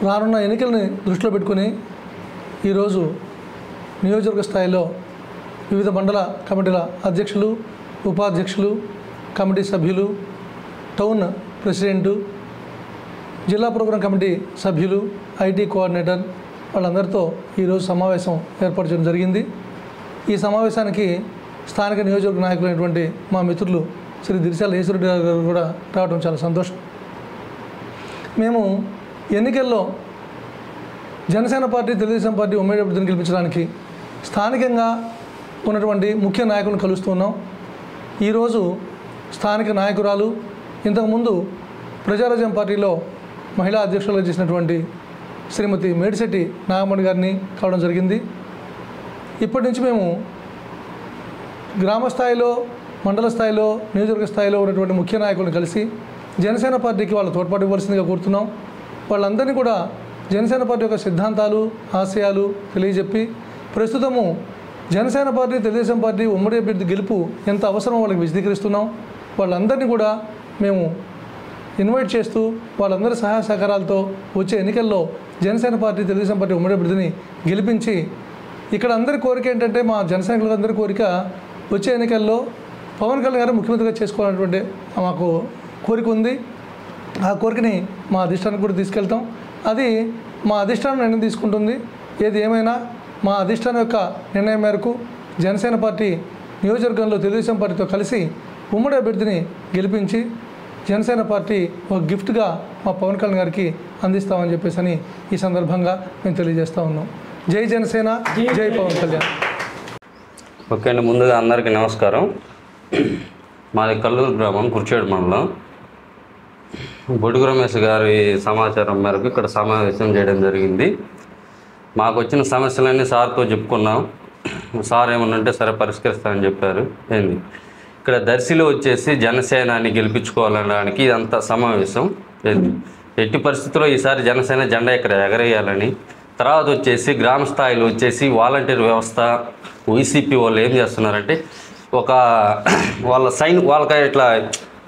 రానున్న ఎన్నికల్ని దృష్టిలో పెట్టుకుని ఈరోజు నియోజకవర్గ స్థాయిలో వివిధ మండల కమిటీల అధ్యక్షులు, ఉపాధ్యక్షులు, కమిటీ సభ్యులు, టౌన్ ప్రెసిడెంటు, జిల్లా ప్రోగ్రాం కమిటీ సభ్యులు, ఐటీ కోఆర్డినేటర్ వాళ్ళందరితో ఈరోజు సమావేశం ఏర్పాటు చేయడం జరిగింది. ఈ సమావేశానికి స్థానిక నియోజకవర్గ నాయకులైనటువంటి మా మిత్రులు శ్రీ దిరిశాల ఈశ్వరరెడ్డి గారు కూడా రావడం చాలా సంతోషం. మేము ఎన్నికల్లో జనసేన పార్టీ, తెలుగుదేశం పార్టీ ఉమ్మడి అభ్యర్థిని గెలిపించడానికి స్థానికంగా ఉన్నటువంటి ముఖ్య నాయకులను కలుస్తూ ఉన్నాం. ఈరోజు స్థానిక నాయకురాలు, ఇంతకుముందు ప్రజారాజ్యం పార్టీలో మహిళా అధ్యక్షులుగా చేసినటువంటి శ్రీమతి మేడిశెట్టి నాగమణి గారిని కలవడం జరిగింది. ఇప్పటి నుంచి మేము గ్రామ స్థాయిలో, మండల స్థాయిలో, నియోజకవర్గ స్థాయిలో ఉన్నటువంటి ముఖ్య నాయకులను కలిసి జనసేన పార్టీకి వాళ్ళ తోడ్పాటు ఇవ్వాల్సిందిగా కోరుతున్నాం. వాళ్ళందరినీ కూడా జనసేన పార్టీ యొక్క సిద్ధాంతాలు, ఆశయాలు తెలియజెప్పి ప్రస్తుతము జనసేన పార్టీ, తెలుగుదేశం పార్టీ ఉమ్మడి అభ్యర్థి గెలుపు ఎంత అవసరమో వాళ్ళకి విశదీకరిస్తున్నాం. వాళ్ళందరినీ కూడా మేము ఇన్వైట్ చేస్తూ వాళ్ళందరి సహాయ సహకారాలతో వచ్చే ఎన్నికల్లో జనసేన పార్టీ, తెలుగుదేశం పార్టీ ఉమ్మడి అభ్యర్థిని గెలిపించి, ఇక్కడ అందరి కోరిక ఏంటంటే, మా జనసైనికులందరి కోరిక వచ్చే ఎన్నికల్లో పవన్ కళ్యాణ్ గారు ముఖ్యమంత్రిగా చేసుకోవాలనేటువంటి మాకు కోరిక ఉంది. ఆ కోరికని మా అధిష్టానానికి కూడా తీసుకెళ్తాం. అది మా అధిష్టానం నిర్ణయం తీసుకుంటుంది. ఏది ఏమైనా మా అధిష్టానం యొక్క నిర్ణయం మేరకు జనసేన పార్టీ నియోజకవర్గంలో తెలుగుదేశం పార్టీతో కలిసి ఉమ్మడి అభ్యర్థిని గెలిపించి జనసేన పార్టీ ఒక గిఫ్ట్గా మా పవన్ కళ్యాణ్ గారికి అందిస్తామని చెప్పేసి ఈ సందర్భంగా మేము తెలియజేస్తూ ఉన్నాం. జై జనసేన, జై పవన్ కళ్యాణ్. ఓకే అండి, ముందుగా అందరికీ నమస్కారం. మాది కల్లూరు గ్రామం, కుర్చేడు మండలం. బొడుగు రమేష్ గారి సమాచారం మేరకు ఇక్కడ సమావేశం చేయడం జరిగింది. మాకు వచ్చిన సమస్యలన్నీ సార్తో చెప్పుకున్నాం. సార్ ఏమన్నంటే సరే పరిష్కరిస్తానని చెప్పారు. ఏంది ఇక్కడ దర్శిలో వచ్చేసి జనసేనాన్ని గెలిపించుకోవాలనడానికి ఇదంతా సమావేశం. ఏంది ఎట్టి పరిస్థితుల్లో ఈసారి జనసేన జెండా ఇక్కడ ఎగరేయాలని, తర్వాత వచ్చేసి గ్రామ స్థాయిలో వచ్చేసి వాలంటీర్ వ్యవస్థ, వైసీపీ వాళ్ళు ఏం చేస్తున్నారంటే ఒక వాళ్ళకి ఇట్లా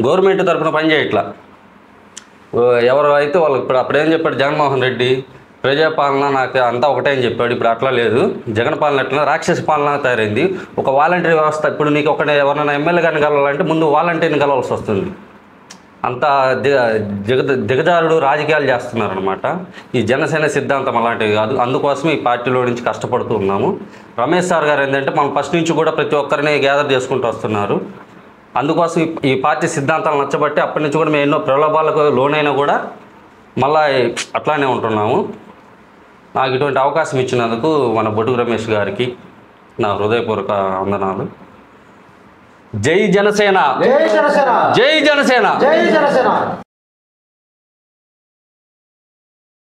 గవర్నమెంట్ తరఫున పనిచేయట్లా. ఎవరు అయితే వాళ్ళకి ఇప్పుడు అప్పుడేం చెప్పాడు జగన్మోహన్ రెడ్డి, ప్రజాపాలన నాకు అంతా ఒకటే అని చెప్పాడు. ఇప్పుడు అట్లా లేదు. జగన్ పాలన ఎట్లా రాక్షస పాలన తయారైంది. ఒక వాలంటీర్ వ్యవస్థ. ఇప్పుడు నీకు ఎవరైనా ఎమ్మెల్యే గారిని కలవాలంటే ముందు వాలంటీర్ని కలవాల్సి వస్తుంది. అంతా దిగజారుడు రాజకీయాలు చేస్తున్నారనమాట. ఈ జనసేన సిద్ధాంతం అలాంటివి కాదు. అందుకోసం ఈ పార్టీలో నుంచి కష్టపడుతూ ఉన్నాము. రమేష్ సార్ గారు ఏంటంటే మనం ఫస్ట్ నుంచి కూడా ప్రతి ఒక్కరిని గ్యాదర్ చేసుకుంటూ వస్తున్నారు. అందుకోసం ఈ పార్టీ సిద్ధాంతాలు నచ్చబట్టి అప్పటి నుంచి కూడా మేము ఎన్నో ప్రలోభాలకు లోనైనా కూడా మళ్ళీ అట్లానే ఉంటున్నాము. నాకు ఇటువంటి అవకాశం ఇచ్చినందుకు మన బొడుగు రమేష్ గారికి నా హృదయపూర్వక వందనాలు. జై జనసేన, జై జనసేన, జై జనసేన.